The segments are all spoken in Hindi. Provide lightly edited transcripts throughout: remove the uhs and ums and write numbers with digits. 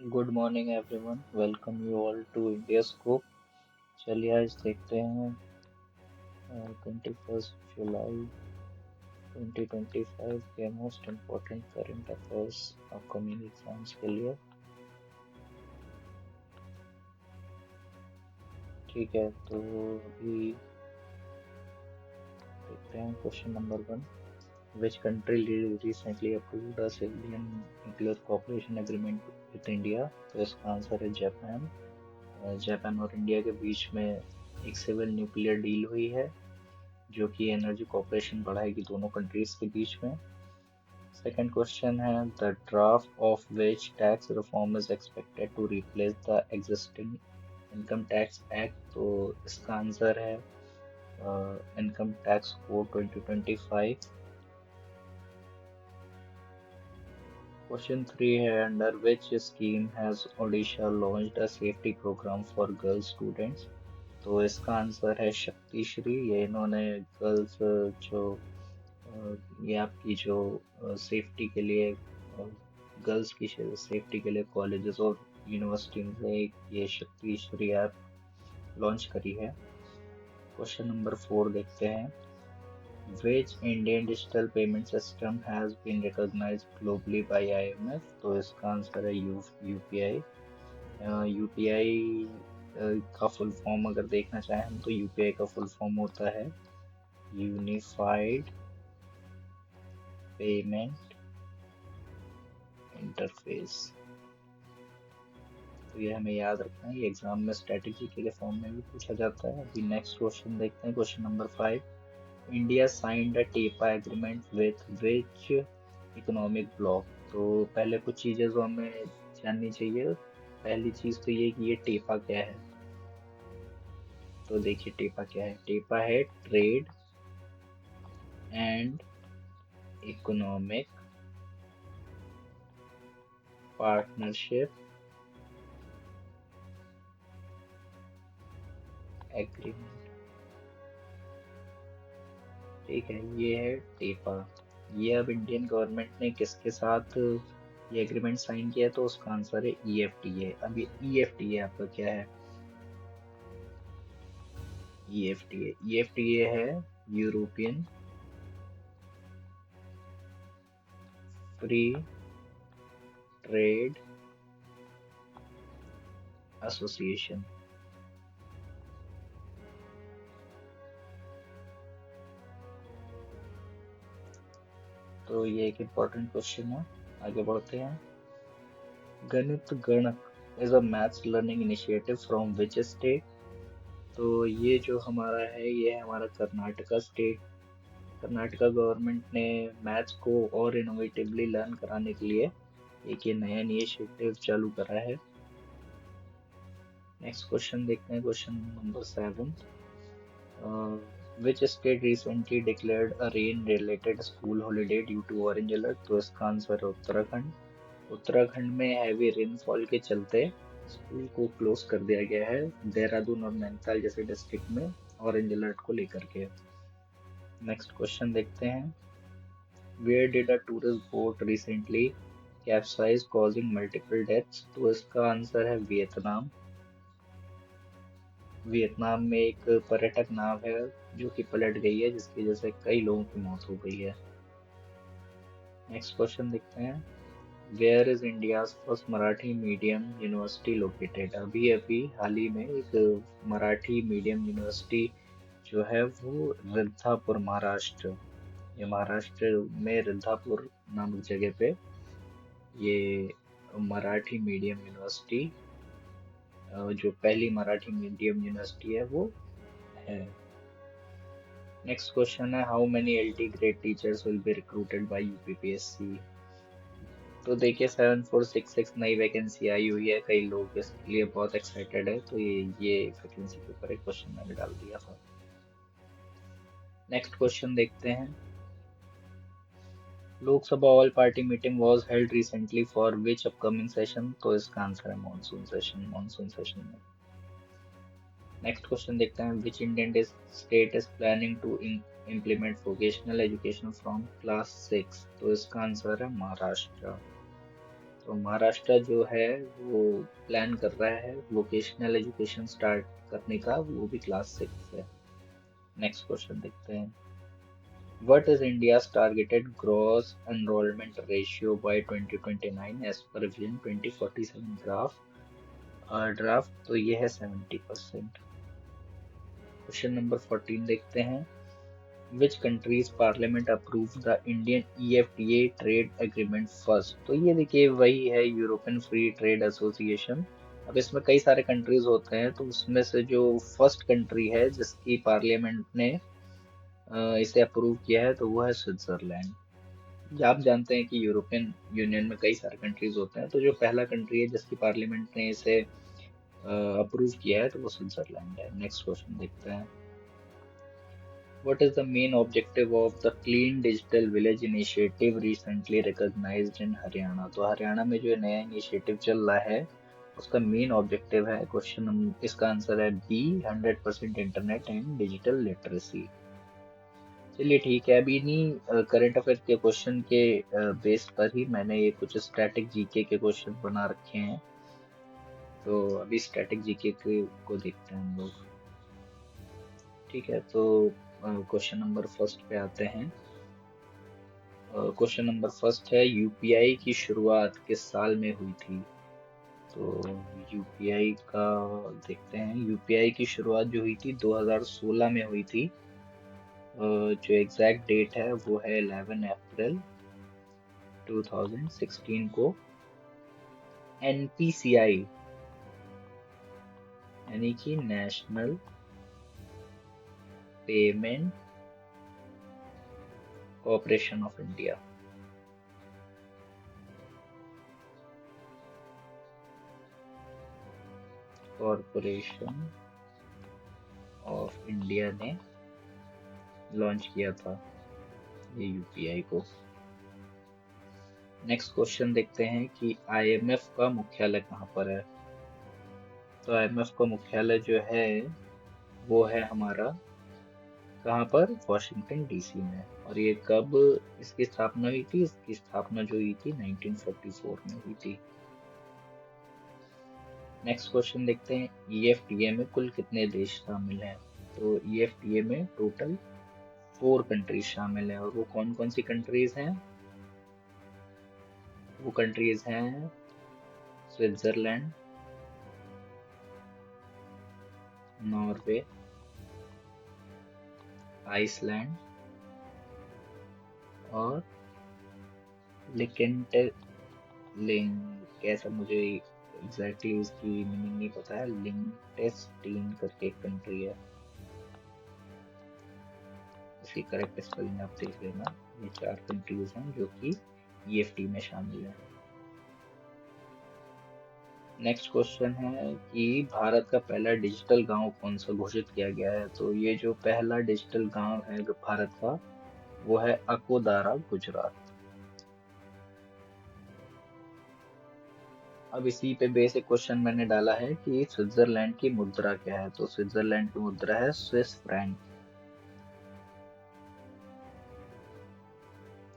Good morning everyone, welcome you all to India Scope. चलिए आज देखते हैं 21 जुलाई 2025 के most important current affairs upcoming exams के लिए। ठीक है, तो अभी देखते हैं question number 1। Which country recently approved a civilian nuclear cooperation agreement with India? तो इसका आंसर है जापान। जापान और इंडिया के बीच में एक सिविल न्यूक्लियर डील हुई है जो कि एनर्जी कॉपरेशन बढ़ाएगी दोनों कंट्रीज के बीच में। सेकंड क्वेश्चन है the draft of which tax reform is expected to replace the existing income tax act? तो इसका आंसर है इनकम टैक्स कोड 2025। क्वेश्चन 3 है under which scheme has Odisha launched a safety programme for girls students? तो इसका आंसर है शक्ति श्री। ये इन्होंने गर्ल्स जो ये आपकी जो सेफ्टी के लिए गर्ल्स की सेफ्टी के लिए कॉलेजेस और यूनिवर्सिटी में ये शक्ति श्री ऐप लॉन्च करी है। क्वेश्चन नंबर 4 देखते हैं Which Indian digital payment system has been recognized globally by IMF? तो इसका आंसर है यूपीआई। यूपीआई का फुल फॉर्म अगर देखना चाहें हम तो यूपीआई का फुल फॉर्म होता है यूनिफाइड पेमेंट इंटरफेस। तो ये हमें याद रखना है, ये एग्जाम में स्ट्रेटेजी के लिए फॉर्म में भी पूछा जाता है। अभी नेक्स्ट क्वेश्चन देखते हैं, question number 5। India signed a TEPA agreement with which economic bloc? तो पहले कुछ चीजें जो हमें जाननी चाहिए। पहली चीज तो ये कि ये टेपा क्या है। तो देखिए टेपा क्या है। टेपा है trade and economic partnership agreement. ठीक है, ये है टेपा। ये अब इंडियन गवर्नमेंट ने किसके साथ ये एग्रीमेंट साइन किया? तो उसका आंसर है ईएफटीए। अब ये ईएफटीए आपका क्या है? ईएफटीए है यूरोपियन फ्री ट्रेड एसोसिएशन। तो ये एक इम्पोर्टेंट क्वेश्चन है। आगे बढ़ते हैं। Ganit Ganak is a maths learning initiative from which state? तो ये जो हमारा है ये है हमारा कर्नाटका स्टेट। कर्नाटका गवर्नमेंट ने मैथ्स को और इनोवेटिवली लर्न कराने के लिए एक ये नया इनिशिएटिव चालू करा है। नेक्स्ट क्वेश्चन देखते हैं, question number 7। Which state recently declared a rain related school holiday due to orange alert? तो इसका आंसर है उत्तराखंड। उत्तराखंड में हैवी रेनफॉल के चलते स्कूल को क्लोज कर दिया गया है देहरादून और नैनीताल जैसे डिस्ट्रिक्ट में ऑरेंज अलर्ट को लेकर के। नेक्स्ट क्वेश्चन देखते हैं। Where did a tourist boat recently capsize causing multiple deaths? तो इसका आंसर है वियतनाम। वियतनाम में एक पर्यटक नाव है जो कि पलट गई है जिसकी वजह से कई लोगों की मौत हो गई है। नेक्स्ट क्वेश्चन देखते हैं। Where is India's first Marathi medium university located? अभी अभी हाल ही में एक मराठी मीडियम यूनिवर्सिटी जो है वो रिद्धापुर महाराष्ट्र, ये महाराष्ट्र में रिद्धापुर नामक जगह पे ये मराठी मीडियम यूनिवर्सिटी जो पहली मराठी मीडियम यूनिवर्सिटी है वो है। नेक्स्ट क्वेश्चन है how many LT grade teachers will be recruited bye UPPSC? तो देखिए 7466 नई वैकेंसी आई हुई है, कई लोग इसके लिए बहुत एक्साइटेड है, तो ये वैकेंसी के ऊपर एक क्वेश्चन मैंने डाल दिया था। नेक्स्ट क्वेश्चन देखते हैं। Lok Sabha all party meeting was held recently for which upcoming session? तो इसका आंसर है मॉनसून सेशन। मॉनसून सेशन में नेक्स्ट क्वेश्चन देखते हैं। Which Indian state is planning to implement vocational education from class 6? तो इसका आंसर है महाराष्ट्र। तो महाराष्ट्र जो है वो प्लान कर रहा है वोकेशनल एजुकेशन स्टार्ट करने का, वो भी क्लास 6 से। नेक्स्ट क्वेश्चन देखते हैं। What is India's targeted gross enrollment ratio by 2029 as per Vision 2047 draft? तो ये है 70%। क्वेश्चन नंबर 14 देखते हैं। Which country's parliament approved the Indian EFTA trade agreement first? तो ये देखिए वही है यूरोपियन फ्री ट्रेड एसोसिएशन। अब इसमें कई सारे कंट्रीज होते हैं, तो उसमें से जो फर्स्ट कंट्री है जिसकी पार्लियामेंट ने इसे अप्रूव किया है, तो वो है स्विट्जरलैंड। आप जानते हैं कि यूरोपियन यूनियन में कई सारे कंट्रीज होते हैं, तो जो पहला कंट्री है जिसकी पार्लियामेंट ने इसे अप्रूव किया है, तो वो स्विट्जरलैंड है। नेक्स्ट क्वेश्चन देखते हैं। What is the main objective of the Clean Digital Village initiative recently recognized in Haryana? तो हरियाणा में जो नया इनिशिएटिव चल रहा है उसका मेन ऑब्जेक्टिव है, इसका आंसर है B, 100% internet and digital literacy. चलिए ठीक है, अभी नहीं करंट अफेयर के क्वेश्चन के बेस पर ही मैंने ये कुछ स्टैटिक जीके के क्वेश्चन बना रखे हैं। तो अभी स्टैटिक जीके को देखते हैं हम लोग। ठीक है, तो क्वेश्चन नंबर फर्स्ट पे आते हैं। क्वेश्चन नंबर फर्स्ट है, यूपीआई की शुरुआत किस साल में हुई थी? तो यूपीआई का देखते हैं। यूपीआई की शुरुआत जो हुई थी 2016 में हुई थी। जो एग्जैक्ट डेट है वो है 11 अप्रैल 2016 को। एनपीसीआई यानी कि national payment corporation of India, ने लॉन्च किया था ये यूपीआई को। नेक्स्ट क्वेश्चन देखते हैं कि आईएमएफ का मुख्यालय कहाँ पर है? तो आईएमएफ का मुख्यालय जो है वो है हमारा कहाँ पर? वॉशिंगटन डीसी में। और ये कब इसकी स्थापना हुई थी? इसकी स्थापना जो हुई थी 1944 में हुई थी। नेक्स्ट क्वेश्चन देखते हैं। ईएफटीए में कुल कितने देश शामिल हैं? तो ईएफटीए में टोटल 4 कंट्रीज शामिल हैं। और वो कौन कौन सी कंट्रीज हैं? वो कंट्रीज हैं स्विट्जरलैंड, नॉर्वे, आइसलैंड और लिंग कैसा, मुझे एग्जैक्टली उसकी मीनिंग नहीं पता है। लिंगटेस्टीन करके एक कंट्री है, इसकी करेक्ट स्पेलिंग आप देख लेना। ये 4 कंट्रीज हैं जो कि ईएफटी में शामिल है। नेक्स्ट क्वेश्चन है कि भारत का पहला डिजिटल गांव कौन सा घोषित किया गया है? तो ये जो पहला डिजिटल गांव है भारत का वो है अकोदारा, गुजरात। अब इसी पे बेसिक क्वेश्चन मैंने डाला है कि स्विट्जरलैंड की मुद्रा क्या है? तो स्विट्जरलैंड की मुद्रा है Swiss franc.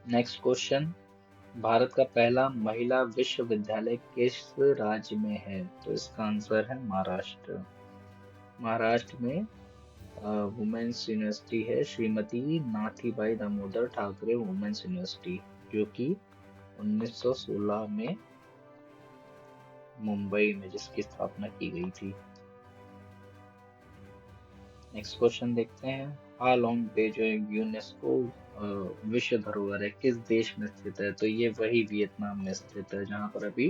Next question, Bharat का पहला महिला विश्वविद्यालय किस राज्य में है? तो इसका आंसर है महाराष्ट्र। महाराष्ट्र में वुमेन्स यूनिवर्सिटी है, श्रीमती नाथीबाई दामोदर ठाकरे वुमेन्स यूनिवर्सिटी, जो कि 1916 में मुंबई में जिसकी स्थापना की गई थी। नेक्स्ट क्वेश्चन देखते हैं। हालॉन्ग बे जो यूनेस्को विश्व धरोहर है किस देश में स्थित है? तो ये वही वियतनाम में स्थित है जहाँ पर अभी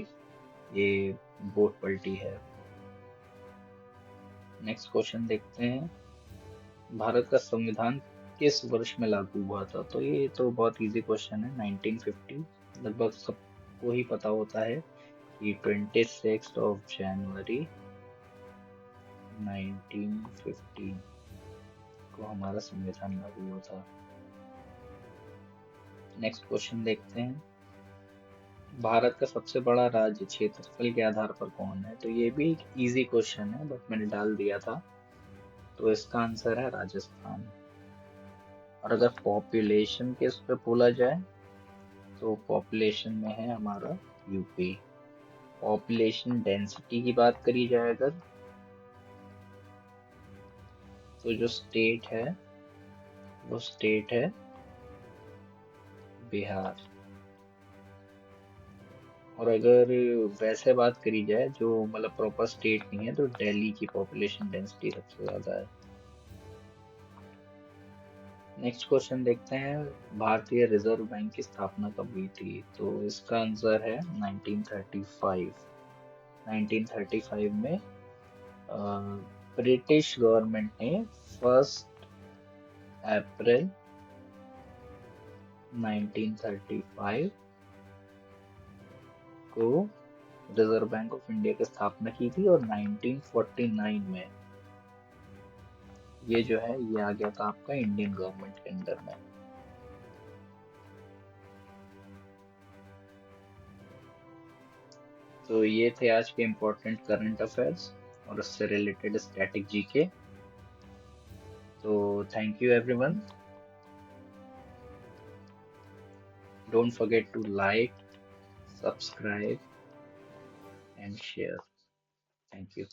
ये बोट पलटी है। नेक्स्ट क्वेश्चन देखते हैं। भारत का संविधान किस वर्ष में लागू हुआ था? तो ये तो बहुत इजी क्वेश्चन है, 1950। लगभग सबको ही पता होता है कि 26 जनवरी 1950 को हमारा संविधान लागू हुआ था। नेक्स्ट क्वेश्चन देखते हैं। भारत का सबसे बड़ा राज्य क्षेत्रफल के आधार पर कौन है? तो ये भी एक इजी क्वेश्चन है बट मैंने डाल दिया था। तो इसका आंसर है राजस्थान। और अगर पॉपुलेशन के इस पे बोला जाए तो पॉपुलेशन में है हमारा यूपी। पॉपुलेशन डेंसिटी की बात करी जाए अगर, तो जो स्टेट है वो स्टेट है बिहार। और अगर वैसे बात करी जाए जो मतलब प्रॉपर स्टेट नहीं है, तो दिल्ली की पॉपुलेशन डेंसिटी सबसे ज्यादा है। नेक्स्ट क्वेश्चन देखते हैं, भारतीय रिजर्व बैंक की स्थापना कब हुई थी? तो इसका आंसर है 1935। 1935 में ब्रिटिश गवर्नमेंट ने 1 अप्रैल 1935 को रिजर्व बैंक ऑफ इंडिया की स्थापना की थी, और 1949 में ये जो है ये आ गया था आपका इंडियन गवर्नमेंट के अंडर में। तो ये थे आज के इम्पोर्टेंट करंट अफेयर्स और उससे रिलेटेड स्टैटिक जीके। तो thank you everyone. Don't forget to like, subscribe and share. Thank you.